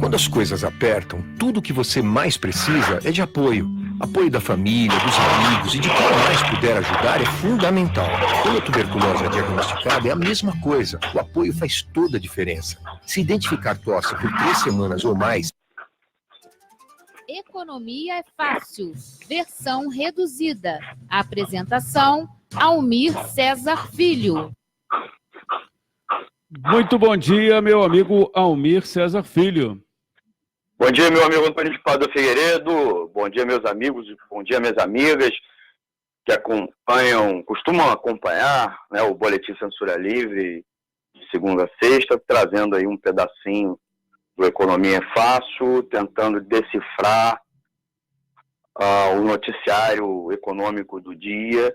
Quando as coisas apertam, tudo o que você mais precisa é de apoio. Apoio da família, dos amigos e de quem mais puder ajudar é fundamental. Quando a tuberculose é diagnosticada, é a mesma coisa. O apoio faz toda a diferença. Se identificar tosse por 3 semanas ou mais... Economia é fácil, versão reduzida. Apresentação, Almir Cesar Filho. Muito bom dia, meu amigo Almir Cesar Filho. Bom dia, meu amigo Antônio de Pádua Figueiredo. Bom dia, meus amigos. Bom dia, minhas amigas que costumam acompanhar, né, o Boletim Censura Livre de segunda a sexta, trazendo aí um pedacinho do Economia é Fácil, tentando decifrar o noticiário econômico do dia,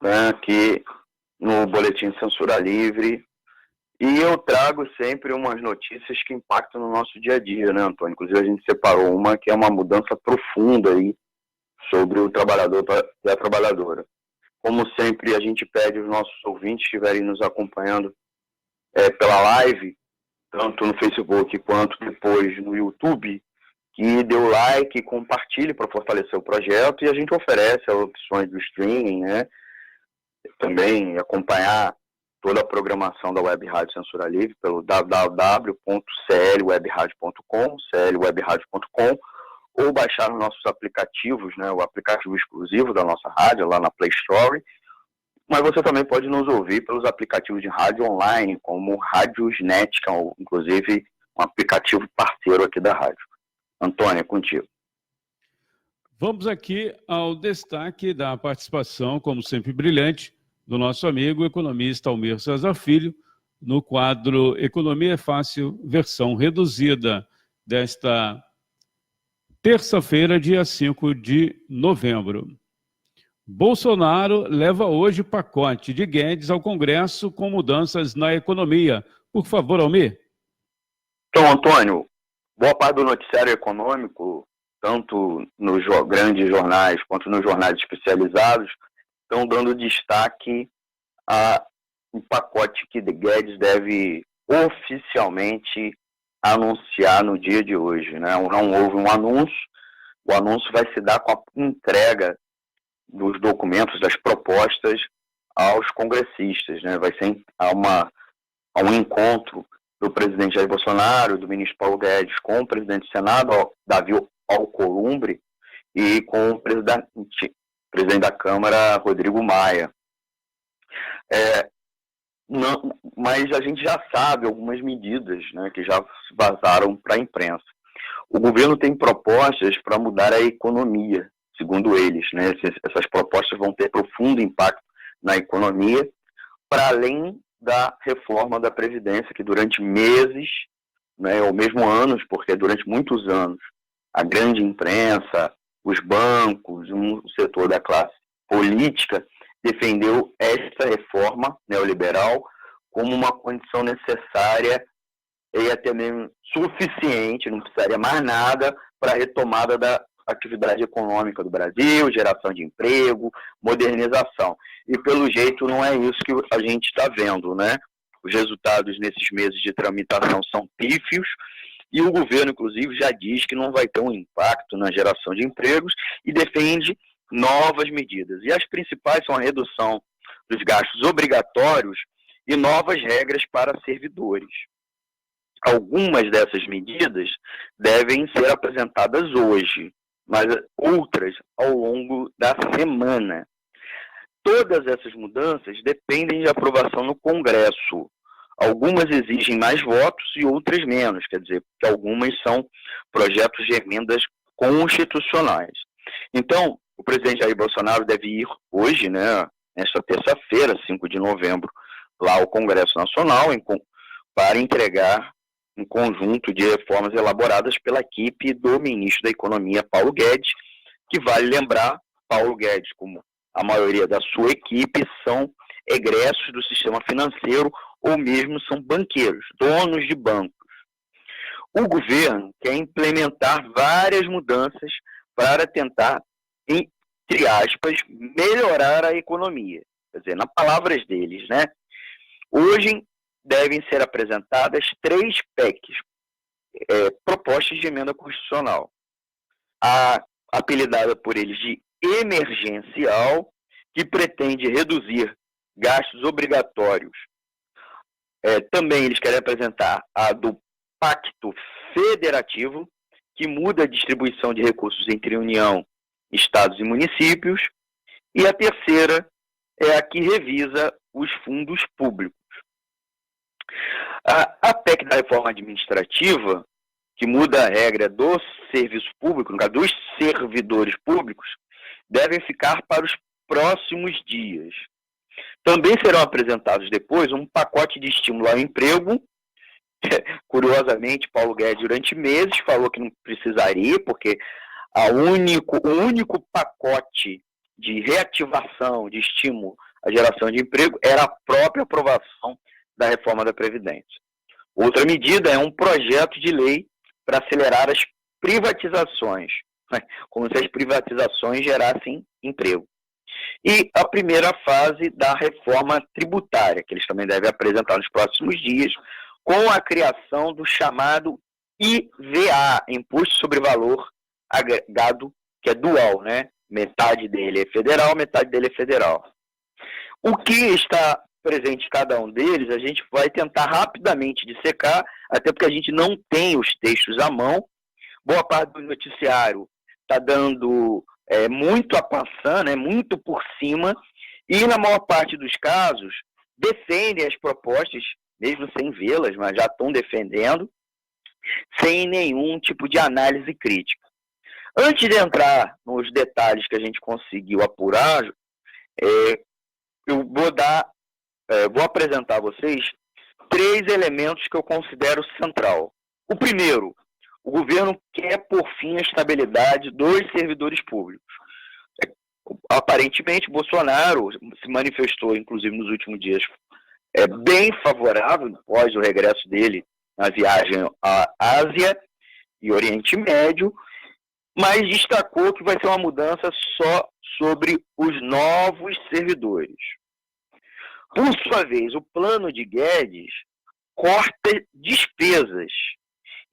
né, aqui no Boletim Censura Livre. E eu trago sempre umas notícias que impactam no nosso dia a dia, né, Antônio? Inclusive a gente separou uma que é uma mudança profunda aí sobre o trabalhador e a trabalhadora. Como sempre, a gente pede aos nossos ouvintes que estiverem nos acompanhando pela live, tanto no Facebook quanto depois no YouTube, que dê o like, compartilhe para fortalecer o projeto, e a gente oferece as opções do streaming, né? Também acompanhar toda a programação da Web Rádio Censura Livre pelo www.clwebradio.com, ou baixar os nossos aplicativos, né, o aplicativo exclusivo da nossa rádio, lá na Play Store. Mas você também pode nos ouvir pelos aplicativos de rádio online, como o Rádiosnet, que é inclusive um aplicativo parceiro aqui da rádio. Antônio, é contigo. Vamos aqui ao destaque da participação, como sempre brilhante, do nosso amigo economista Almir Cesar Filho, no quadro Economia é Fácil, versão reduzida, desta terça-feira, dia 5 de novembro. Bolsonaro leva hoje pacote de Guedes ao Congresso com mudanças na economia. Por favor, Almir. Então, Antônio, boa parte do noticiário econômico, tanto nos grandes jornais quanto nos jornais especializados, estão dando destaque a um pacote que Guedes deve oficialmente anunciar no dia de hoje, né? Não houve um anúncio, o anúncio vai se dar com a entrega dos documentos, das propostas aos congressistes, né? Vai ser a um encontro do presidente Jair Bolsonaro, do ministro Paulo Guedes, com o presidente do Senado, Davi Alcolumbre, e com o presidente da Câmara, Rodrigo Maia. Mas a gente já sabe algumas medidas, né, que já vazaram para a imprensa. O governo tem propostas para mudar a economia, segundo eles, né? Essas propostas vão ter profundo impacto na economia, para além da reforma da Previdência, que durante meses, né, ou mesmo anos, porque durante muitos anos, a grande imprensa, os bancos, um setor da classe política defendeu essa reforma neoliberal como uma condição necessária e até mesmo suficiente, não precisaria mais nada para a retomada da atividade econômica do Brasil, geração de emprego, modernização. E pelo jeito não é isso que a gente está vendo, né? Os resultados nesses meses de tramitação são pífios, e o governo, inclusive, já diz que não vai ter um impacto na geração de empregos e defende novas medidas. E as principais são a redução dos gastos obrigatórios e novas regras para servidores. Algumas dessas medidas devem ser apresentadas hoje, mas outras ao longo da semana. Todas essas mudanças dependem de aprovação no Congresso. Algumas exigem mais votos e outras menos, quer dizer, que algumas são projetos de emendas constitucionais. Então, o presidente Jair Bolsonaro deve ir hoje, né, nesta terça-feira, 5 de novembro, lá ao Congresso Nacional, para entregar um conjunto de reformas elaboradas pela equipe do ministro da Economia, Paulo Guedes, que vale lembrar, Paulo Guedes, como a maioria da sua equipe, são egressos do sistema financeiro ou mesmo são banqueiros, donos de bancos. O governo quer implementar várias mudanças para tentar, entre aspas, melhorar a economia. Quer dizer, nas palavras deles, né? Hoje devem ser apresentadas 3 PECs propostas de emenda constitucional, apelidada por eles de emergencial, que pretende reduzir gastos obrigatórios. Também eles querem apresentar a do Pacto Federativo, que muda a distribuição de recursos entre União, Estados e municípios. E a terceira é a que revisa os fundos públicos. A PEC da reforma administrativa, que muda a regra do serviço público, no caso dos servidores públicos, devem ficar para os próximos dias. Também serão apresentados depois um pacote de estímulo ao emprego. Curiosamente, Paulo Guedes, durante meses, falou que não precisaria, porque o único pacote de reativação, de estímulo à geração de emprego, era a própria aprovação da reforma da Previdência. Outra medida é um projeto de lei para acelerar as privatizações, como se as privatizações gerassem emprego. E a primeira fase da reforma tributária, que eles também devem apresentar nos próximos dias, com a criação do chamado IVA, Imposto sobre Valor Agregado, que é dual, né? Metade dele é federal, metade dele é federal. O que está presente em cada um deles, a gente vai tentar rapidamente dissecar, até porque a gente não tem os textos à mão. Boa parte do noticiário está dando muito a passar, né, muito por cima, e na maior parte dos casos defendem as propostas, mesmo sem vê-las, mas já estão defendendo, sem nenhum tipo de análise crítica. Antes de entrar nos detalhes que a gente conseguiu apurar, eu vou apresentar a vocês 3 elementos que eu considero central. O primeiro, o governo quer por fim a estabilidade dos servidores públicos. Aparentemente, Bolsonaro se manifestou, inclusive nos últimos dias, bem favorável, após o regresso dele na viagem à Ásia e Oriente Médio, mas destacou que vai ser uma mudança só sobre os novos servidores. Por sua vez, o plano de Guedes corta despesas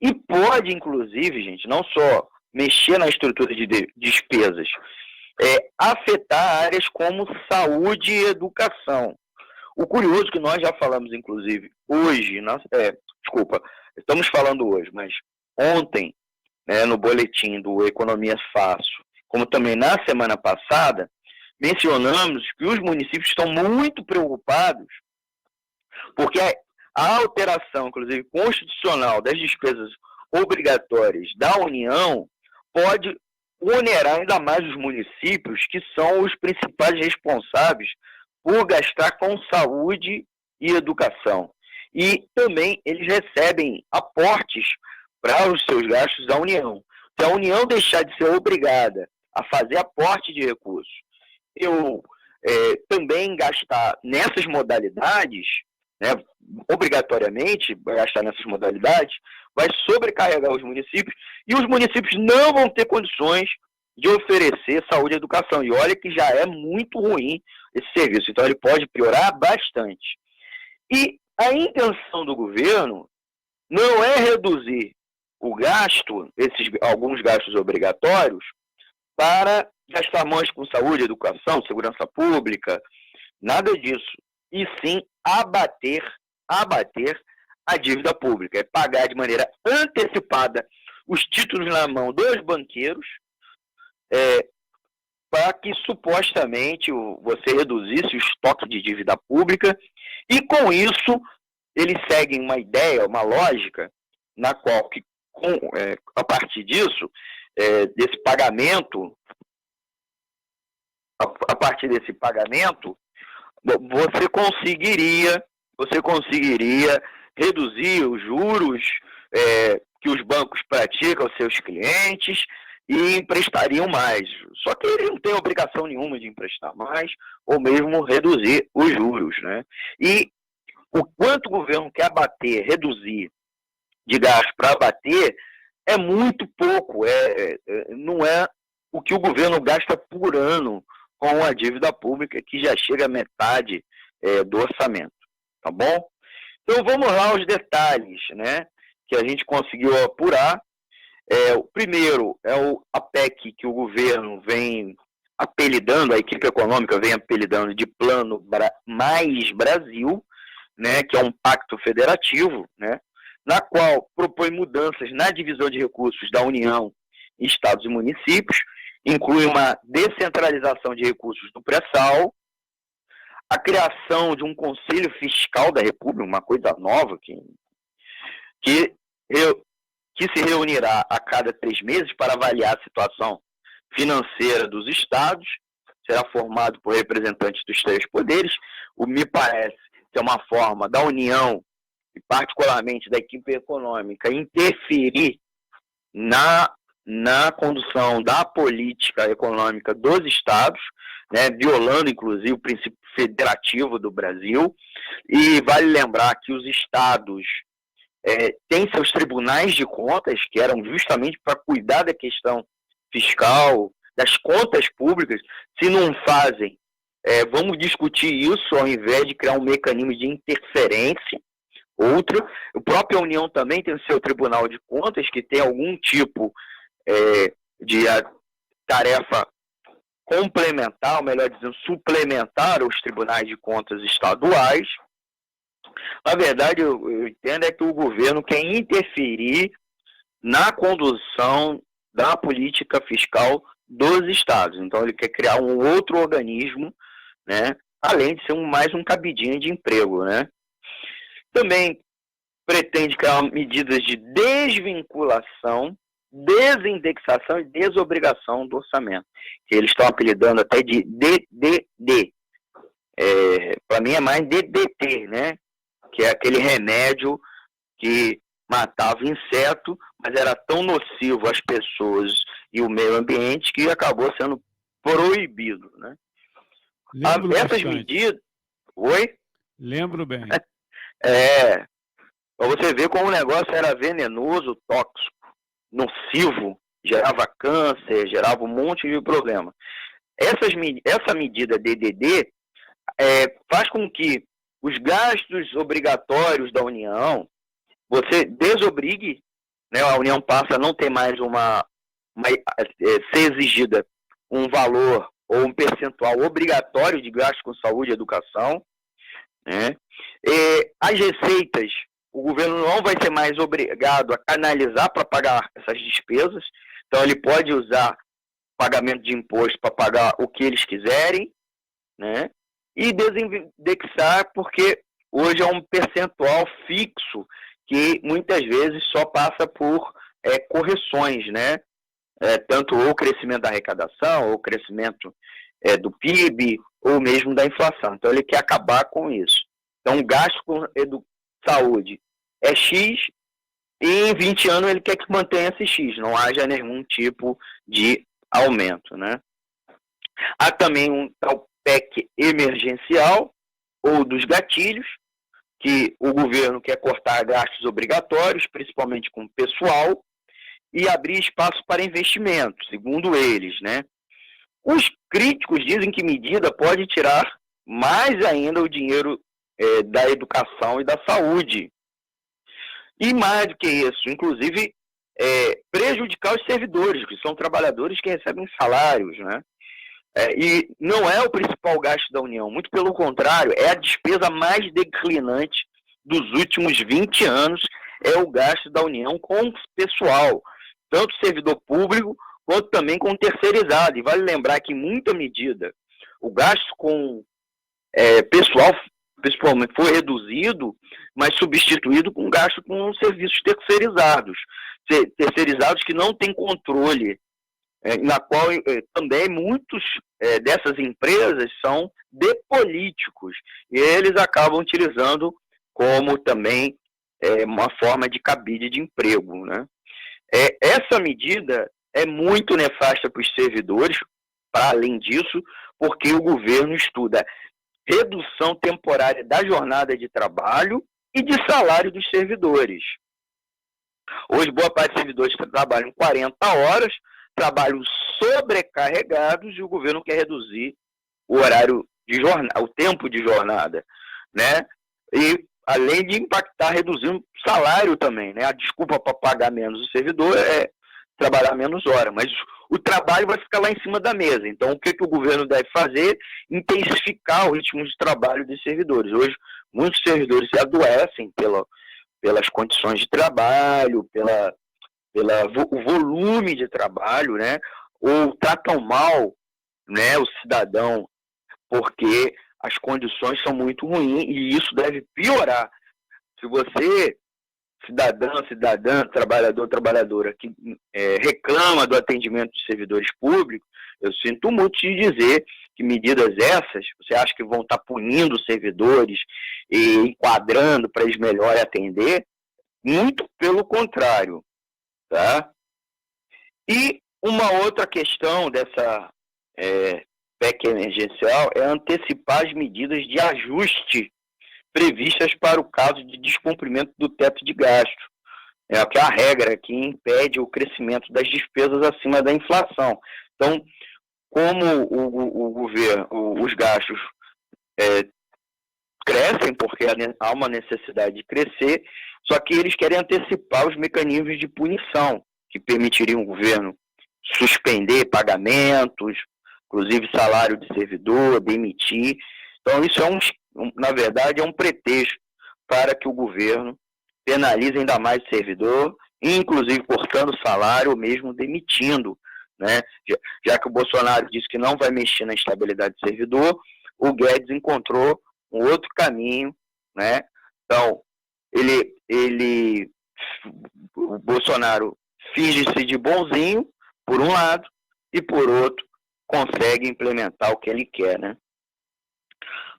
e pode, inclusive, gente, não só mexer na estrutura de despesas, afetar áreas como saúde e educação. O curioso que nós já falamos, inclusive, hoje, estamos falando hoje, mas ontem, no boletim do Economia Fácil, como também na semana passada, mencionamos que os municípios estão muito preocupados porque a alteração, inclusive constitucional, das despesas obrigatórias da União pode onerar ainda mais os municípios, que são os principais responsáveis por gastar com saúde e educação. E também eles recebem aportes para os seus gastos da União. Se a União deixar de ser obrigada a fazer aporte de recursos, eu também gastar nessas modalidades, né, obrigatoriamente gastar nessas modalidades, vai sobrecarregar os municípios, e os municípios não vão ter condições de oferecer saúde e educação. E olha que já é muito ruim esse serviço, então ele pode piorar bastante. E a intenção do governo não é reduzir o gasto, alguns gastos obrigatórios, para gastar mais com saúde, educação, segurança pública, nada disso. E sim abater a dívida pública, pagar de maneira antecipada os títulos na mão dos banqueiros, para que supostamente você reduzisse o estoque de dívida pública, e com isso eles seguem uma ideia, uma lógica, na qual, a partir disso, desse pagamento, a partir desse pagamento, você conseguiria reduzir os juros que os bancos praticam aos seus clientes e emprestariam mais. Só que eles não têm obrigação nenhuma de emprestar mais ou mesmo reduzir os juros, né? E o quanto o governo quer reduzir de gasto para abater, é muito pouco. Não é o que o governo gasta por ano com a dívida pública, que já chega a metade do orçamento, tá bom? Então vamos lá aos detalhes, né? que a gente conseguiu apurar. O primeiro é a PEC que o governo vem apelidando, a equipe econômica vem apelidando de Plano Mais Brasil, né, que é um pacto federativo, né, na qual propõe mudanças na divisão de recursos da União, estados e municípios, inclui uma descentralização de recursos do pré-sal, a criação de um Conselho Fiscal da República, uma coisa nova que se reunirá a cada 3 meses para avaliar a situação financeira dos estados, será formado por representantes dos 3 poderes. Me parece que é uma forma da União, e particularmente da equipe econômica, interferir na condução da política econômica dos estados, né, violando, inclusive, o princípio federativo do Brasil. E vale lembrar que os estados têm seus tribunais de contas, que eram justamente para cuidar da questão fiscal, das contas públicas. Se não fazem, vamos discutir isso ao invés de criar um mecanismo de interferência. Outro, a própria União também tem o seu Tribunal de Contas, que tem algum tipo de tarefa complementar, ou melhor dizendo, suplementar os tribunais de contas estaduais. Na verdade, eu entendo que o governo quer interferir na condução da política fiscal dos estados. Então, ele quer criar um outro organismo, né, além de ser mais um cabidinho de emprego, né. Também pretende criar medidas de desvinculação, desindexação e desobrigação do orçamento, que eles estão apelidando até de DDD. Para mim é mais DDT, né? Que é aquele remédio que matava inseto, mas era tão nocivo às pessoas e o meio ambiente que acabou sendo proibido, né? Essas medidas... Oi? Lembro bem. Para você ver como o negócio era venenoso, tóxico, nocivo, gerava câncer, gerava um monte de problema. Essa medida DDD faz com que os gastos obrigatórios da União, você desobrigue, né, a União passa a não ter mais ser exigida um valor ou um percentual obrigatório de gastos com saúde e educação, né? As receitas, o governo não vai ser mais obrigado a canalizar para pagar essas despesas, então ele pode usar pagamento de imposto para pagar o que eles quiserem, né? E desindexar, porque hoje é um percentual fixo que muitas vezes só passa por correções, né? Tanto o crescimento da arrecadação, ou o crescimento do PIB, ou mesmo da inflação. Então ele quer acabar com isso. Então o gasto com saúde é X, e em 20 anos ele quer que mantenha esse X, não haja nenhum tipo de aumento, né? Há também um tal PEC emergencial, ou dos gatilhos, que o governo quer cortar gastos obrigatórios, principalmente com pessoal, e abrir espaço para investimentos, segundo eles, né? Os críticos dizem que medida pode tirar mais ainda o dinheiro da educação e da saúde. E mais do que isso, inclusive prejudicar os servidores, que são trabalhadores que recebem salários, né? E não é o principal gasto da União, muito pelo contrário, é a despesa mais declinante dos últimos 20 anos, é o gasto da União com o pessoal, tanto servidor público quanto também com terceirizado. E vale lembrar que, em muita medida, o gasto com pessoal, principalmente, foi reduzido, mas substituído com gasto com serviços terceirizados. Terceirizados que não têm controle, na qual também muitos dessas empresas são de políticos, e eles acabam utilizando como também uma forma de cabide de emprego, né? Essa medida é muito nefasta para os servidores, para além disso, porque o governo estuda redução temporária da jornada de trabalho e de salário dos servidores. Hoje, boa parte dos servidores trabalham 40 horas, trabalham sobrecarregados, e o governo quer reduzir o horário de jornada, o tempo de jornada, né? E além de impactar reduzindo o salário também, né? A desculpa para pagar menos o servidor é trabalhar menos horas, mas o trabalho vai ficar lá em cima da mesa. Então, o que o governo deve fazer? Intensificar o ritmo de trabalho dos servidores. Hoje, muitos servidores se adoecem pelas condições de trabalho, o volume de trabalho, né? Ou tratam mal, né, o cidadão, porque as condições são muito ruins e isso deve piorar. Se você, cidadã, trabalhador, trabalhadora, que reclama do atendimento dos servidores públicos, eu sinto muito te dizer que medidas essas, você acha que vão estar punindo os servidores e enquadrando para eles melhor atender? Muito pelo contrário, tá? E uma outra questão dessa PEC emergencial é antecipar as medidas de ajuste previstas para o caso de descumprimento do teto de gasto. É a regra que impede o crescimento das despesas acima da inflação. Então, como o governo, os gastos crescem, porque há uma necessidade de crescer, só que eles querem antecipar os mecanismos de punição que permitiriam o governo suspender pagamentos, inclusive salário de servidor, demitir. Então, isso na verdade, é um pretexto para que o governo penalize ainda mais o servidor, inclusive cortando o salário ou mesmo demitindo, né? Já que o Bolsonaro disse que não vai mexer na estabilidade do servidor, o Guedes encontrou um outro caminho, né? Então, o Bolsonaro finge-se de bonzinho, por um lado, e por outro, consegue implementar o que ele quer, né?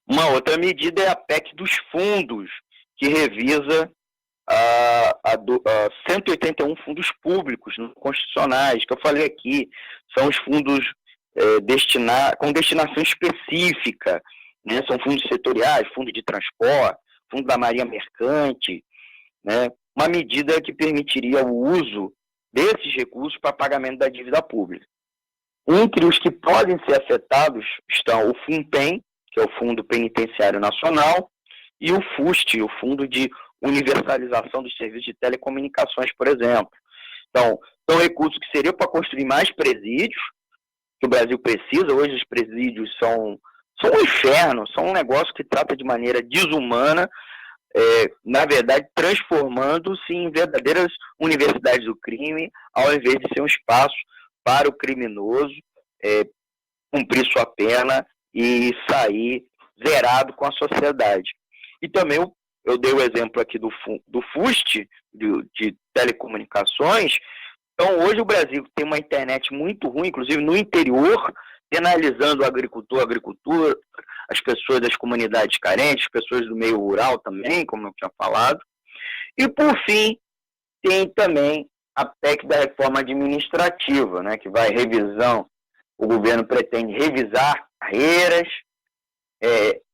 Uma outra medida é a PEC dos fundos, que revisa 181 fundos públicos constitucionais, que eu falei aqui, são os fundos com destinação específica, né? São fundos setoriais, fundo de transporte, fundo da Marinha Mercante, né? Uma medida que permitiria o uso desses recursos para pagamento da dívida pública. Entre os que podem ser afetados estão o FUNPEN, que é o Fundo Penitenciário Nacional, e o FUST, o Fundo de Universalização dos Serviços de Telecomunicações, por exemplo. Então, são recursos que seriam para construir mais presídios, que o Brasil precisa. Hoje os presídios são um inferno, são um negócio que trata de maneira desumana, na verdade, transformando-se em verdadeiras universidades do crime, ao invés de ser um espaço para o criminoso cumprir sua pena e sair zerado com a sociedade. E também eu dei o exemplo aqui do FUST, de telecomunicações. Então, hoje o Brasil tem uma internet muito ruim, inclusive no interior, penalizando o agricultura, as pessoas das comunidades carentes, as pessoas do meio rural também, como eu tinha falado. E, por fim, tem também a PEC da reforma administrativa, né, que vai o governo pretende revisar carreiras,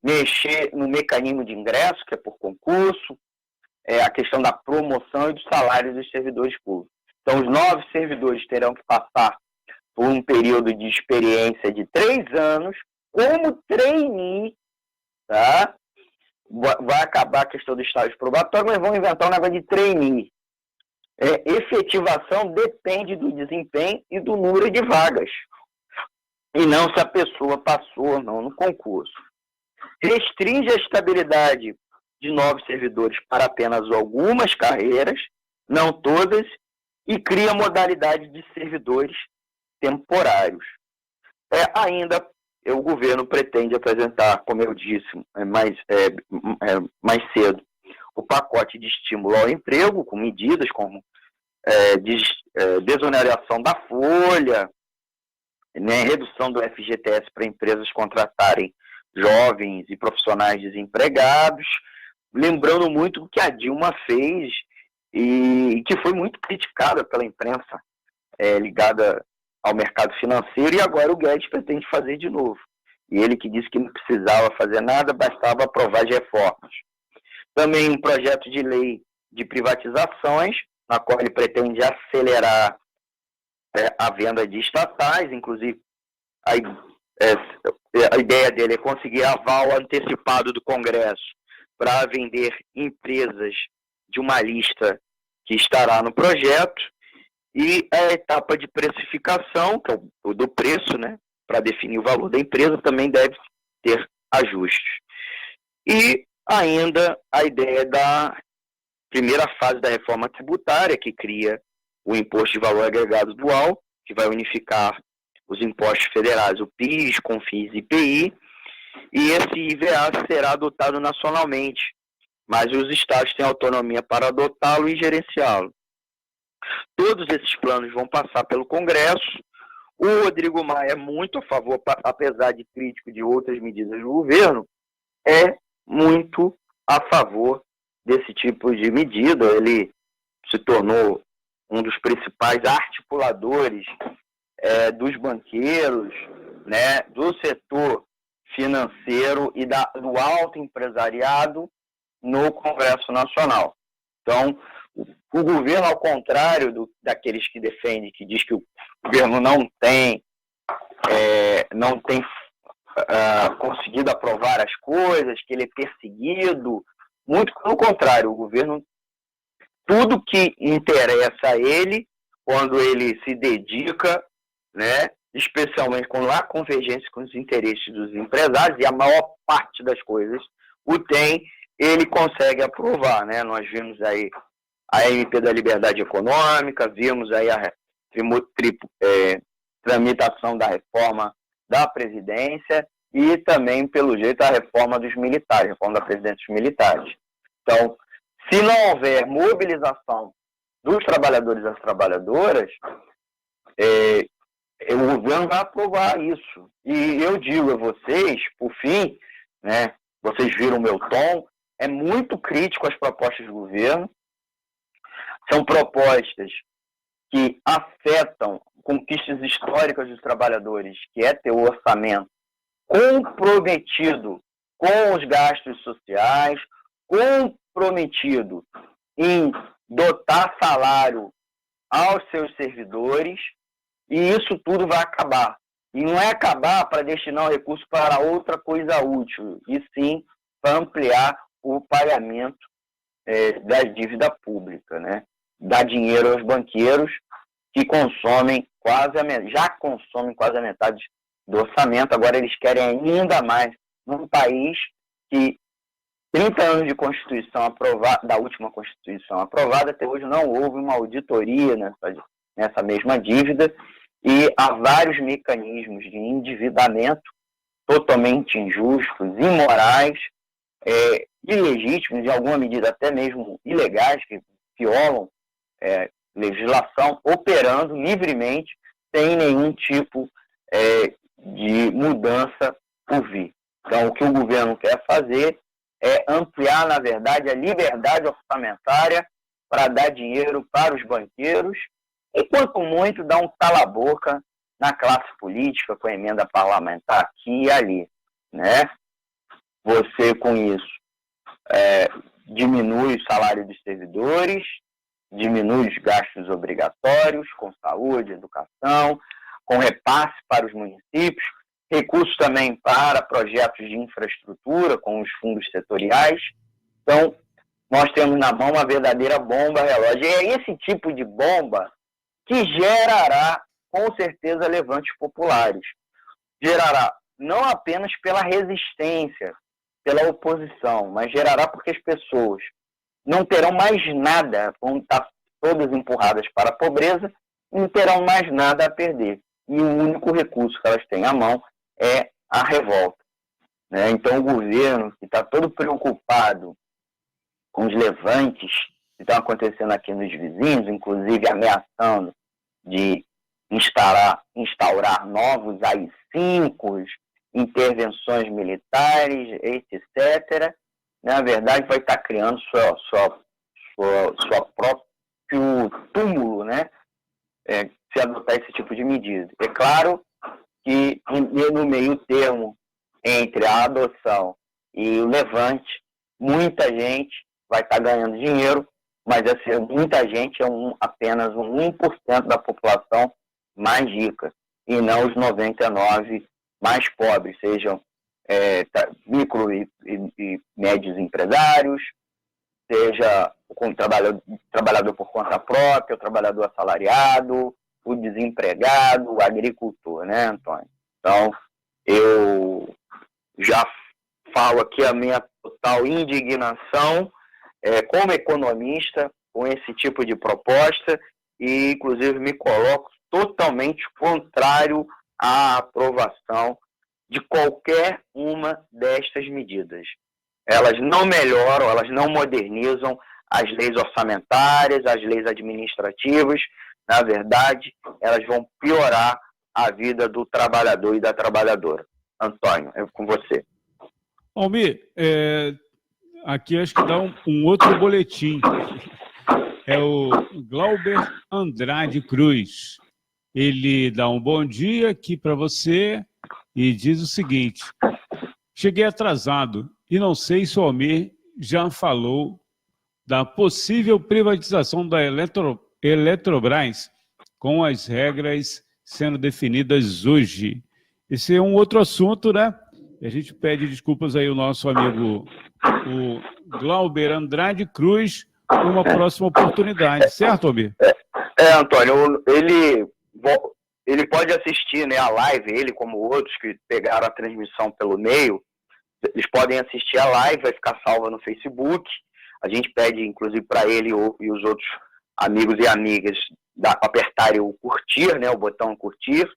mexer no mecanismo de ingresso, que é por concurso, a questão da promoção e dos salários dos servidores públicos. Então, os novos servidores terão que passar por um período de experiência de 3 anos, como trainee, tá? Vai acabar a questão do estágio probatório, mas vão inventar um negócio de trainee. Efetivação depende do desempenho e do número de vagas, e não se a pessoa passou ou não no concurso. Restringe a estabilidade de novos servidores para apenas algumas carreiras, não todas, e cria modalidade de servidores temporários. Ainda, o governo pretende apresentar, como eu disse mais cedo, o pacote de estímulo ao emprego, com medidas como desoneração da folha, né, redução do FGTS para empresas contratarem jovens e profissionais desempregados, lembrando muito do que a Dilma fez e que foi muito criticada pela imprensa ligada ao mercado financeiro, e agora o Guedes pretende fazer de novo. E ele que disse que não precisava fazer nada, bastava aprovar as reformas. Também um projeto de lei de privatizações, na qual ele pretende acelerar a venda de estatais, inclusive a ideia dele é conseguir aval antecipado do Congresso para vender empresas de uma lista que estará no projeto, e a etapa de precificação, que é o do preço, né, para definir o valor da empresa, também deve ter ajustes. E ainda a ideia da primeira fase da reforma tributária, que cria o Imposto de Valor Agregado Dual, que vai unificar os impostos federais, o PIS, CONFINS e IPI, e esse IVA será adotado nacionalmente, mas os estados têm autonomia para adotá-lo e gerenciá-lo. Todos esses planos vão passar pelo Congresso. O Rodrigo Maia é muito a favor, apesar de crítico de outras medidas do governo, é muito a favor desse tipo de medida. Ele se tornou um dos principais articuladores dos banqueiros, né, do setor financeiro e do alto empresariado no Congresso Nacional. Então, o governo, ao contrário daqueles que defendem, que diz que o governo não tem conseguido aprovar as coisas, que ele é perseguido, muito pelo contrário, o governo, tudo que interessa a ele, quando ele se dedica, né, especialmente quando há convergência com os interesses dos empresários, e a maior parte das coisas o tem, ele consegue aprovar, né? Nós vimos aí a MP da Liberdade Econômica, vimos aí a tramitação da reforma da Previdência e também, pelo jeito, a reforma dos militares, a reforma da Previdência dos militares. Então, se não houver mobilização dos trabalhadores e das trabalhadoras, o governo vai aprovar isso. E eu digo a vocês, por fim, né, vocês viram o meu tom, é muito crítico às propostas do governo. São propostas que afetam conquistas históricas dos trabalhadores, que é ter o orçamento comprometido com os gastos sociais, comprometido em dotar salário aos seus servidores, e isso tudo vai acabar. E não é acabar para destinar o recurso para outra coisa útil, e sim para ampliar o pagamento da dívida pública, né? Dar dinheiro aos banqueiros que consomem já consomem quase a metade do orçamento, agora eles querem ainda mais num país que 30 anos de Constituição aprovada, da última Constituição aprovada, até hoje não houve uma auditoria nessa mesma dívida, e há vários mecanismos de endividamento totalmente injustos, imorais, ilegítimos, em alguma medida até mesmo ilegais, que violam legislação, operando livremente, sem nenhum tipo de mudança por vir. Então, o que o governo quer fazer é ampliar, na verdade, a liberdade orçamentária para dar dinheiro para os banqueiros e, quanto muito, dar um cala-boca na classe política com a emenda parlamentar aqui e ali, né? Você, com isso, diminui o salário dos servidores, diminui os gastos obrigatórios com saúde, educação, com repasse para os municípios, recursos também para projetos de infraestrutura com os fundos setoriais. Então, nós temos na mão uma verdadeira bomba relógio. E é esse tipo de bomba que gerará, com certeza, levantes populares. Gerará não apenas pela resistência, pela oposição, mas gerará porque as pessoas não terão mais nada, vão estar todas empurradas para a pobreza, não terão mais nada a perder. E o único recurso que elas têm à mão é a revolta, né? Então, o governo, que está todo preocupado com os levantes que estão acontecendo aqui nos vizinhos, inclusive ameaçando de instaurar novos AI-5, intervenções militares, etc., na verdade, vai estar criando sua próprio túmulo, né? Se adotar esse tipo de medida. É claro que no meio termo entre a adoção e o levante, muita gente vai estar ganhando dinheiro, mas muita gente é apenas 1% da população mais rica, e não os 99% mais pobres, sejam micro e médios empresários, seja o trabalhador por conta própria, o trabalhador assalariado, o desempregado, o agricultor, né, Antônio? Então, eu já falo aqui a minha total indignação como economista com esse tipo de proposta e, inclusive, me coloco totalmente contrário à aprovação de qualquer uma destas medidas. Elas não melhoram, elas não modernizam as leis orçamentárias, as leis administrativas. Na verdade, elas vão piorar a vida do trabalhador e da trabalhadora. Antônio, é com você. Almir, aqui acho que dá um outro boletim. É o Glauber Andrade Cruz. Ele dá um bom dia aqui para você e diz o seguinte: cheguei atrasado e não sei se o Almir já falou da possível privatização da Eletrobras com as regras sendo definidas hoje. Esse é um outro assunto, né? A gente pede desculpas aí ao nosso amigo, o Glauber Andrade Cruz, uma próxima oportunidade, certo, Almir? Antônio, ele pode assistir, né, a live, ele como outros que pegaram a transmissão pelo e-mail, eles podem assistir a live, vai ficar salva no Facebook. A gente pede, inclusive, para ele e os outros amigos e amigas apertarem o curtir, né, o botão curtir,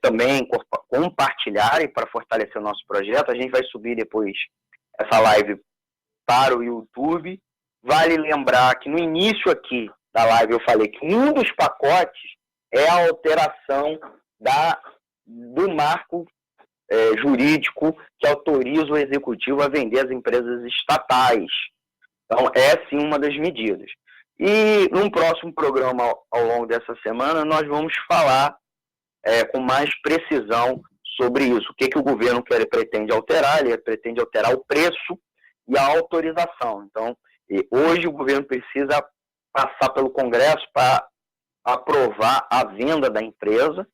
também compartilharem para fortalecer o nosso projeto. A gente vai subir depois essa live para o YouTube. Vale lembrar que no início aqui da live eu falei que um dos pacotes é a alteração do marco jurídico que autoriza o executivo a vender as empresas estatais. Então, é sim uma das medidas. E num próximo programa ao longo dessa semana, nós vamos falar com mais precisão sobre isso. O que o governo pretende alterar? Ele pretende alterar o preço e a autorização. Então, hoje o governo precisa passar pelo Congresso para aprovar a venda da empresa,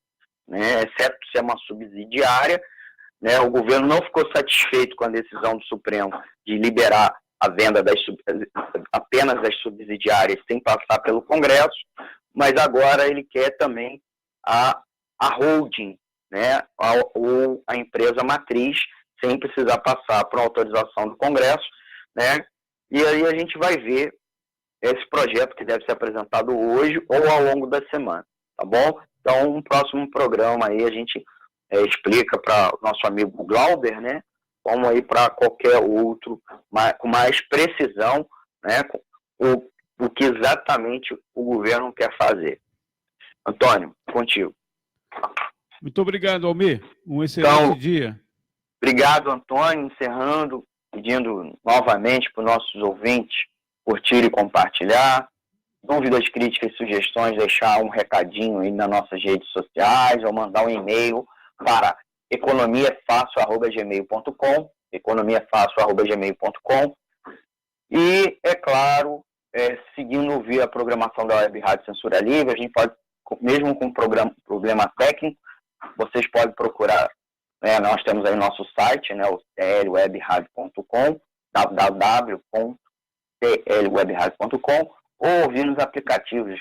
né, exceto se é uma subsidiária. Né, o governo não ficou satisfeito com a decisão do Supremo de liberar a venda apenas das subsidiárias sem passar pelo Congresso, mas agora ele quer também a holding, né, a empresa matriz, sem precisar passar por autorização do Congresso, né, e aí a gente vai ver esse projeto que deve ser apresentado hoje ou ao longo da semana, tá bom? Então, no próximo programa aí a gente explica para o nosso amigo Glauber, né, como aí para qualquer outro, com mais precisão, né, o que exatamente o governo quer fazer. Antônio, contigo. Muito obrigado, Almir. Um excelente dia. Obrigado, Antônio. Encerrando, pedindo novamente para os nossos ouvintes curtir e compartilhar. Dúvidas, críticas e sugestões, deixar um recadinho aí nas nossas redes sociais ou mandar um e-mail para economiafácil@gmail.com, economiafácil@gmail.com. E, é claro, seguindo via a programação da Web Rádio Censura Livre, a gente pode, mesmo com problema técnico, vocês podem procurar, né, nós temos aí nosso site, né, o tlwebradio.com, www.tlwebradio.com, ou ouvir nos aplicativos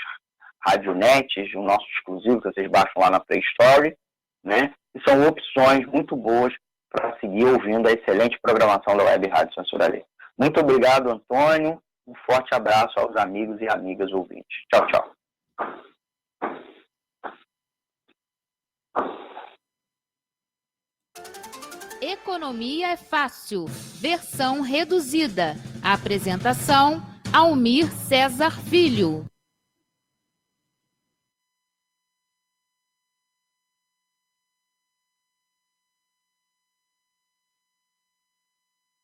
Radionet, o nosso exclusivo, que vocês baixam lá na Play Store, né? E são opções muito boas para seguir ouvindo a excelente programação da Web Rádio Censura Livre. Muito obrigado, Antônio. Um forte abraço aos amigos e amigas ouvintes. Tchau, tchau. Economia é fácil. Versão reduzida. Apresentação: Almir Cesar Filho.